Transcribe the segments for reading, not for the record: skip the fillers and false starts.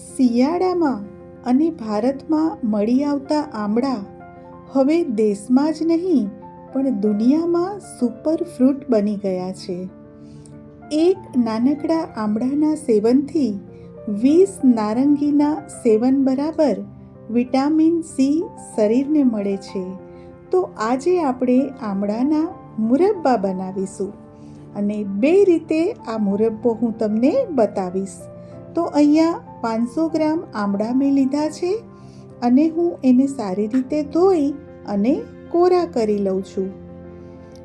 શિયાળામાં અને ભારતમાં મળી આવતા આંબળા હવે દેશમાં જ નહીં પણ દુનિયામાં સુપર ફ્રૂટ બની ગયા છે. એક નાનકડા આંબળાના સેવનથી 20 નારંગીના સેવન બરાબર વિટામિન સી શરીરને મળે છે. તો આજે આપણે આંબળાના મુરબ્બા બનાવીશું અને 2 રીતે આ મુરબ્બો હું તમને બતાવીશ. તો અહીંયા 500 ગ્રામ આંબળા મેં લીધા છે અને હું એને સારી રીતે ધોઈ અને કોરા કરી લઉં છું.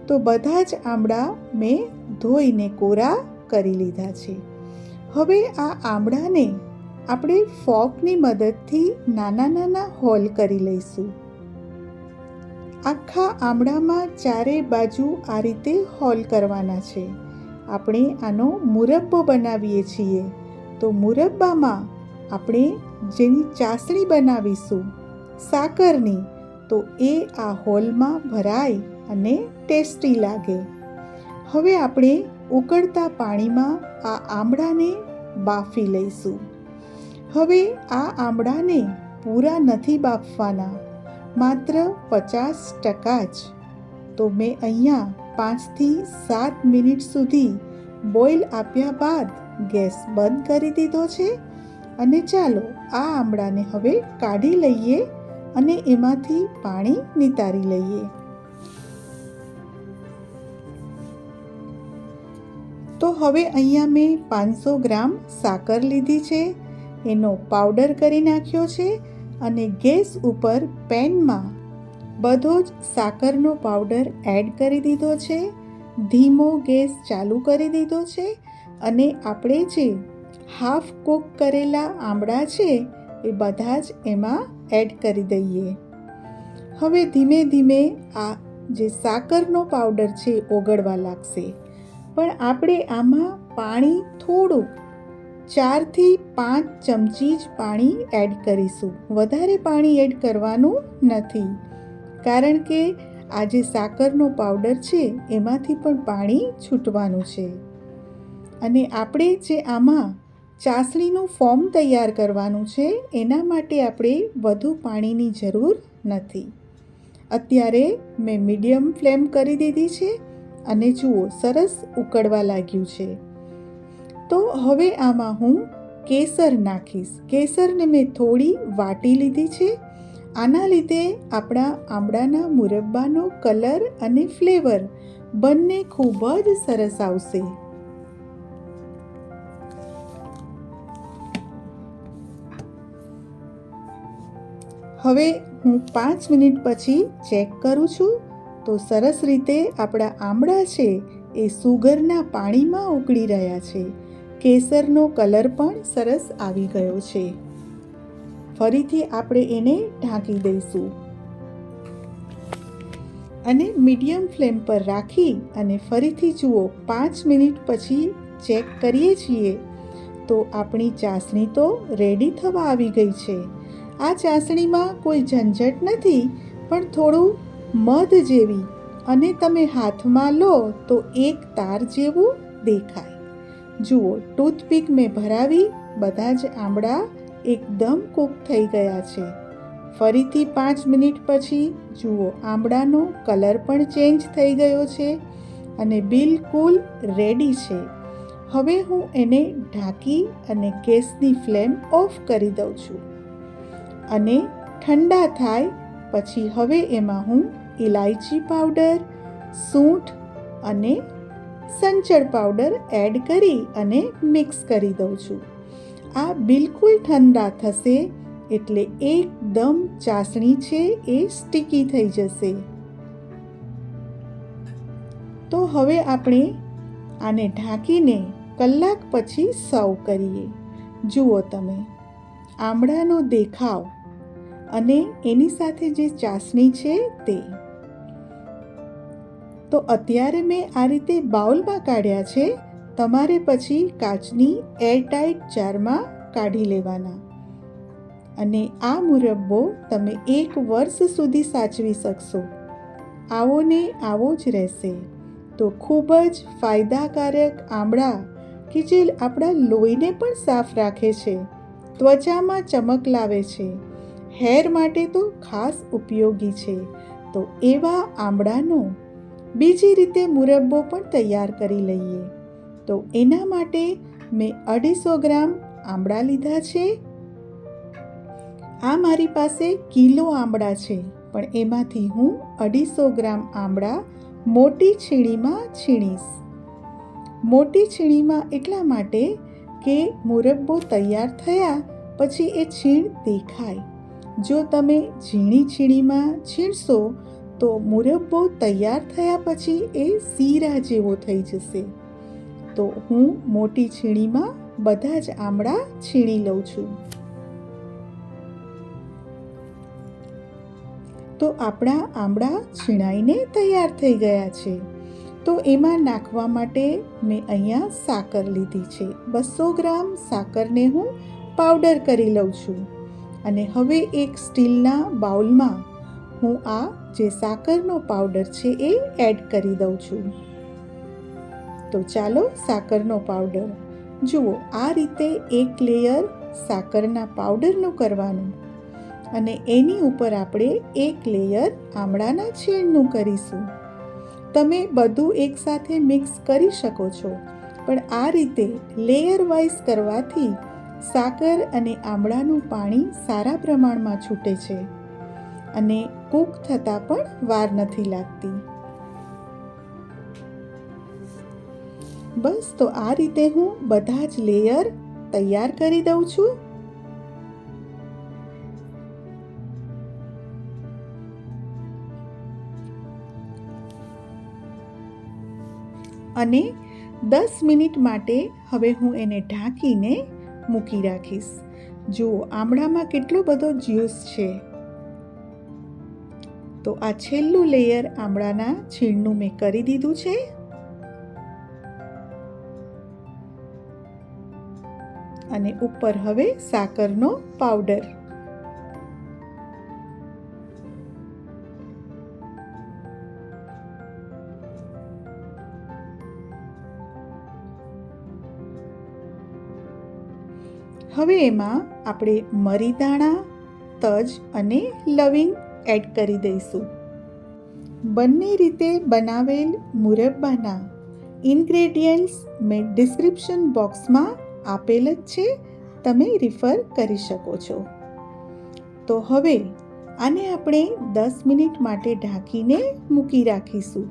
તો બધા જ આંબળા મેં ધોઈને કોરા કરી લીધા છે. હવે આ આંબળાને આપણે ફોર્કની મદદથી નાના નાના હોલ કરી લઈશું. આખા આંબળામાં ચારે બાજુ આ રીતે હોલ કરવાના છે. આપણે આનો મુરબ્બો બનાવીએ છીએ. તો મુરબ્બામાં આપણે જેની ચાસણી બનાવીશું સાકરની, તો એ આ હોલમાં ભરાય અને ટેસ્ટી લાગે. હવે આપણે ઉકળતા પાણીમાં આ આંબળાને બાફી લઈશું. હવે આ આંબળાને પૂરા નથી બાફવાના, માત્ર 50% જ. તો મેં અહીંયા 5 થી 7 મિનિટ સુધી બોઇલ આપ્યા બાદ ગેસ બંધ કરી દીધો છે. અને ચાલો આ આંબળાને હવે કાઢી લઈએ અને એમાંથી પાણી નિતારી લઈએ. તો હવે અહીંયા મેં 500 ગ્રામ સાકર લીધી છે, એનો પાવડર કરી નાખ્યો છે અને ગેસ ઉપર પેનમાં બધો જ સાકરનો પાવડર એડ કરી દીધો છે. ધીમો ગેસ ચાલુ કરી દીધો છે અને આપણે જે હાફ કૂક કરેલા આંબળા છે એ બધા જ એમાં એડ કરી દઈએ. હવે ધીમે ધીમે આ જે સાકરનો પાવડર છે ઓગળવા લાગશે, પણ આપણે આમાં પાણી થોડુંક 4 થી 5 ચમચી જ પાણી એડ કરીશું. વધારે પાણી એડ કરવાનું નથી, કારણ કે આ જે સાકરનો પાવડર છે એમાંથી પણ પાણી છૂટવાનું છે. અને આપણે જે આમાં ચાસણીનું ફોર્મ તૈયાર કરવાનું છે એના માટે આપણે વધુ પાણીની જરૂર નથી. અત્યારે મેં મીડિયમ ફ્લેમ કરી દીધી છે અને જુઓ સરસ ઉકળવા લાગ્યું છે. તો હવે આમાં હું કેસર નાખીશ. કેસરને મેં થોડી વાટી લીધી છે. આના લીધે આપણા આંબળાના મુરબ્બાનો કલર અને ફ્લેવર બંને ખૂબ જ સરસ આવશે. હવે હું 5 મિનિટ પછી ચેક કરું છું. તો સરસ રીતે આપણા આંબળા છે એ સુગરના પાણીમાં ઉકળી રહ્યા છે. કેસરનો કલર પણ સરસ આવી ગયો છે. ફરીથી આપણે એને ઢાંકી દઈશું અને મીડિયમ ફ્લેમ પર રાખી અને ફરીથી જુઓ 5 મિનિટ પછી ચેક કરીએ છીએ તો આપણી ચાસણી તો રેડી થવા આવી ગઈ છે. આ ચાસણીમાં કોઈ ઝંઝટ નથી, પણ થોડું મધ જેવી, અને તમે હાથમાં લો તો એક તાર જેવું દેખાય. જુઓ ટૂથપીક મેં ભરાવી બધા જ આંબળા એકદમ કૂક થઈ ગયા છે. ફરીથી 5 મિનિટ પછી જુઓ આંબળાનો કલર પણ ચેન્જ થઈ ગયો છે અને બિલકુલ રેડી છે. હવે હું એને ઢાંકી અને ગેસની ફ્લેમ ઓફ કરી દઉં છું અને ઠંડા થાય પછી હવે એમાં હું ઇલાયચી પાવડર, સૂંઠ અને સંચળ પાવડર એડ કરી અને મિક્સ કરી દઉં છું. આ બિલકુલ ઠંડા થશે એટલે એકદમ ચાસણી છે એ સ્ટીકી થઈ જશે. તો હવે આપણે આને ઢાંકીને કલાક પછી સર્વ કરીએ. જુઓ તમે આંબળાનો દેખાવ અને એની સાથે જે ચાસણી છે તે. તો અત્યારે મેં આ રીતે બાઉલમાં કાઢ્યા છે. તમારે પછી કાચની એરટાઇટ જારમાં કાઢી લેવાના અને આ મુરબ્બો તમે 1 વર્ષ સુધી સાચવી શકશો. આવો ને આવો જ રહેશે. તો ખૂબ જ ફાયદાકારક આંબળા કે જે આપણા લોહીને પણ સાફ રાખે છે ત્વચામાં ચમક લાવે છે, હેર માટે તો ખાસ ઉપયોગી છે. તો એવા આમળાનો બીજી રીતે મુરબ્બો પણ તૈયાર કરી લઈએ. તો એના માટે મેં 250 ગ્રામ આમળા લીધા છે. આ મારી પાસે કિલો આમળા છે, પણ એમાંથી હું 250 ગ્રામ આમળા મોટી છીણીમાં છીણીશ. મોટી છીણીમાં એટલા માટે કે મુરબ્બો તૈયાર થયા પછી એ છીણ દેખાય. જો તમે ઝીણી છીણીમાં છીણશો તો મુરબ્બો તૈયાર થયા પછી એ શીરા જેવો થઈ જશે. તો હું મોટી છીણીમાં બધા જ આમળા છીણી લઉં છું. તો આપણા આમળા છીણાઈને તૈયાર થઈ ગયા છે. તો એમાં નાખવા માટે મેં અહીંયા સાકર લીધી છે. 200 ગ્રામ સાકરને હું પાવડર કરી લઉં છું. અને હવે એક સ્ટીલના બાઉલમાં હું આ જે સાકરનો પાવડર છે એ એડ કરી દઉં છું. તો ચાલો સાકરનો પાવડર જુઓ, આ રીતે એક લેયર સાકરના પાવડરનું કરવાનું અને એની ઉપર આપણે એક લેયર આમળાના છીણનું કરીશું. તમે બધું એકસાથે મિક્સ કરી શકો છો, પણ આ રીતે લેયર વાઇઝ કરવાથી સાકર અને આમળાનું પાણી સારા પ્રમાણમાં છૂટે છે અને કૂક થતાં પણ વાર નથી લાગતી. બસ, તો આ રીતે હું બધા જ લેયર તૈયાર કરી દઉં છું. અને 10 મિનિટ માટે હવે હું એને ઢાંકીને મૂકી રાખીશ. જુઓ, આમળામાં કેટલો બધો જ્યુસ છે. તો આ છેલ્લું લેયર આમળાના છીણનું મેં કરી દીધું છે. અને ઉપર હવે સાકરનો પાવડર. હવે એમાં આપણે મરી દાણા, તજ અને લવિંગ એડ કરી દઈશું. બંને રીતે બનાવેલ મુરબ્બાના ઇન્ગ્રેડિયન્ટ્સ મેં ડિસ્ક્રિપ્શન બોક્સમાં આપેલ જ છે, તમે રિફર કરી શકો છો. તો હવે આને આપણે 10 મિનિટ માટે ઢાંકીને મૂકી રાખીશું.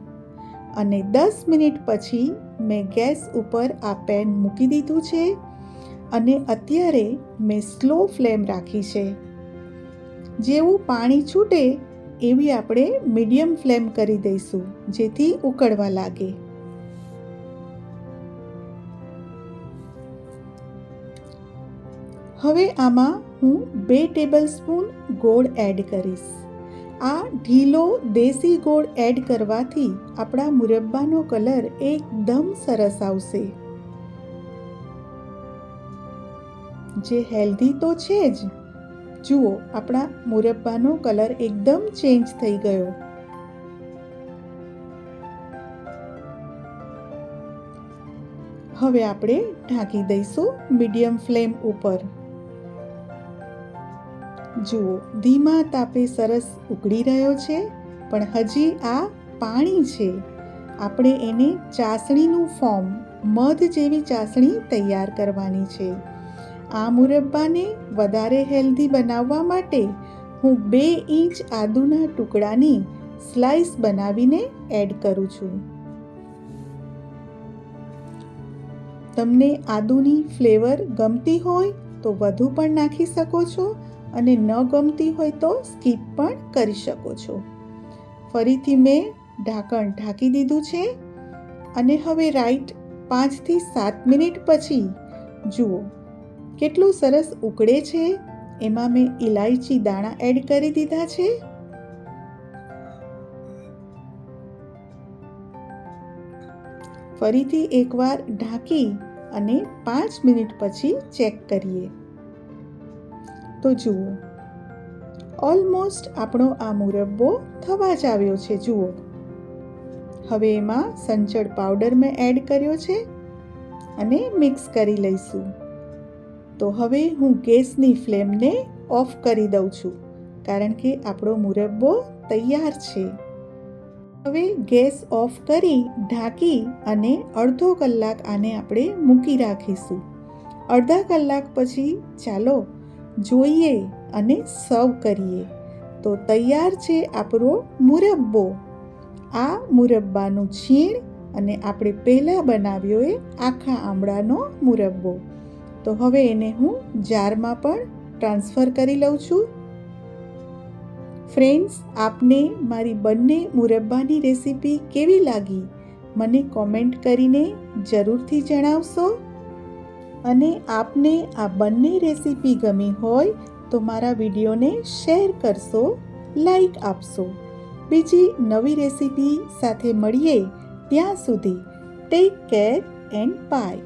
અને 10 મિનિટ પછી મેં ગેસ ઉપર આ પેન મૂકી દીધું છે અને અત્યારે મેં સ્લો ફ્લેમ રાખી છે. જેવું પાણી છૂટે એવી આપણે મીડિયમ ફ્લેમ કરી દઈશું, જેથી ઉકળવા લાગે. હવે આમાં હું 2 ટેબલસ્પૂન ગોળ એડ કરીશ. આ ઢીલો દેશી ગોળ એડ કરવાથી આપણા મુરબ્બાનો કલર એકદમ સરસ આવશે. જે હેલ્ધી તો છે જ. જુઓ, આપણા મુરબ્બાનો કલર એકદમ ચેન્જ થઈ ગયો. હવે આપણે ઢાંકી દઈશું મીડિયમ ફ્લેમ ઉપર. જુઓ, ધીમા તાપે સરસ ઉકળી રહ્યો છે, પણ હજી આ પાણી છે. આપણે એને ચાસણીનું ફોર્મ, મધ જેવી ચાસણી તૈયાર કરવાની છે. આ મુરબ્બાને વધારે હેલ્ધી બનાવવા માટે હું 2 ઇંચ આદુના ટુકડાની સ્લાઇસ બનાવીને એડ કરું છું. તમને આદુની ફ્લેવર ગમતી હોય તો વધુ પણ નાખી શકો છો અને ન ગમતી હોય તો સ્કીપ પણ કરી શકો છો. ફરીથી મેં ઢાંકણ ઢાંકી દીધું છે અને હવે રાઈટ 5 થી 7 મિનિટ પછી જુઓ કેટલું સરસ ઉકળે છે. એમાં મેં ઇલાયચી દાણા એડ કરી દીધા છે. ફરીથી એકવાર ઢાંકી અને 5 મિનિટ પછી ચેક કરીએ. તો જુઓ, ઓલમોસ્ટ આપણો આ મુરબ્બો થવા જ આવ્યો છે. જુઓ, હવે એમાં સંચળ પાવડર મેં એડ કર્યો છે અને મિક્સ કરી લઈશું. તો હવે હું ગેસની ફ્લેમને ઓફ કરી દઉં છું, કારણ કે આપણો મુરબ્બો તૈયાર છે. હવે ગેસ ઓફ કરી ઢાંકી અને અડધો કલાક આને આપણે મૂકી રાખીશું. અડધા કલાક પછી ચાલો જોઈએ અને સર્વ કરીએ. તો તૈયાર છે આપણો મુરબ્બો. આ મુરબ્બાનું છીણ અને આપણે પહેલાં બનાવ્યો એ આખા આમળાનો મુરબ્બો. તો હવે એને હું જારમાં પણ ટ્રાન્સફર કરી લઉં છું. ફ્રેન્ડ્સ, આપને મારી બંને મુરબ્બાની રેસીપી કેવી લાગી મને કોમેન્ટ કરીને જરૂરથી જણાવશો. અને આપને આ બંને રેસીપી ગમી હોય તો મારા વિડીયોને શેર કરશો, લાઈક આપશો. બીજી નવી રેસીપી સાથે મળીએ ત્યાં સુધી ટેક કેર એન્ડ બાય.